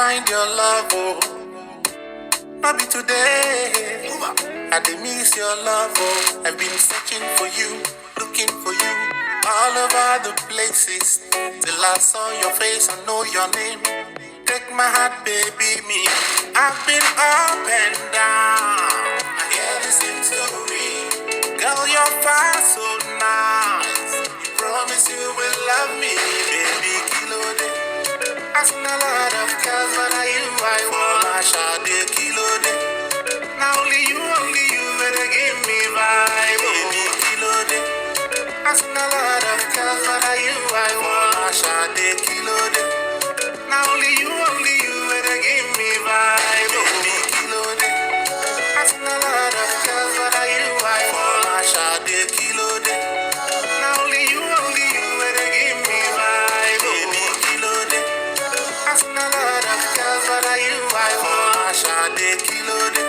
find your love, oh, not be today. I dey miss your love, oh. I've been searching for you, looking for you, all over the places. Till I saw your face, I know your name. Take my heart, baby, me. I've been up and down. I hear the same story. Girl, you're far so nice. You promise you will love me, baby, kilo de. I seen a lot of girls, but are you I want? FOLASHADE'S kilo de. Now only you, better give me vibe, baby, kilo de. I seen a lot of girls, but are you I want? FOLASHADE'S kilo de. Now only you, better give me vibe, baby, kilo de. I seen a lot of girls, but are you I want? FOLASHADE'S kilo de. Now only you, better give me vibe, baby, kilo de. I seen a lot of girls, but are you I want? FOLASHADE'S kilo de.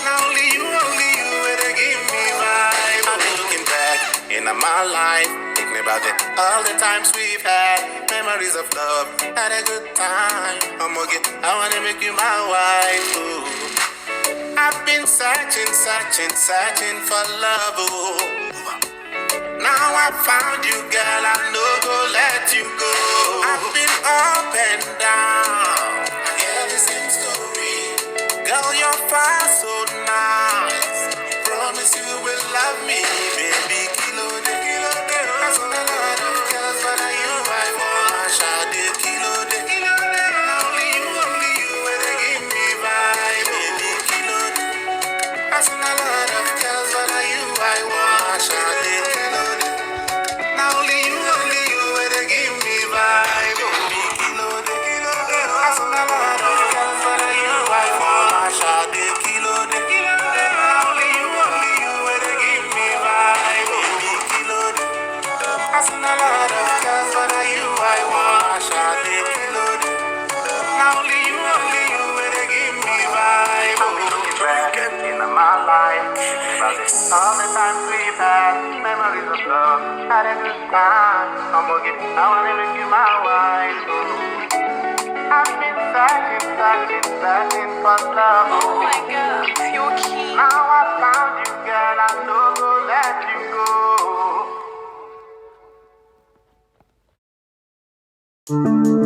Now only you, better give me vibe. I've been looking back in my life, thinking about all the times we've had, memories of love, had a good time. I wanna make you my wife, ooh. I've been searching for love, ooh. Now I found you, girl, I no go let you go. I've been up and down, I hear the same story. Girl, you're far so nice. You promise you will love me, baby, kilo de. I seen a lot of girls, but are you I want? FOLASHADE'S kilo de. Now only you, better give me vibe, baby, kilo de. I seen a lot of girls, but are you I want? FOLASHADE'S kilo de. Now only you, better give me vibe, baby, kilo de. I seen a lot of girls, but are you I want? FOLASHADE'S kilo de. Now only you, better give me vibe, baby, kilo de. I seen a lot of girls, but are you I want? FOLASHADE'S kilo de. Now only you, better give me vibe. I've been looking back in my life, about all the times we've had, memories of love, had a good time. I wanna make you my wife, ooh. I've been searching for love, ooh. Oh my God, you're key. Now I found you, girl, I no go let you go.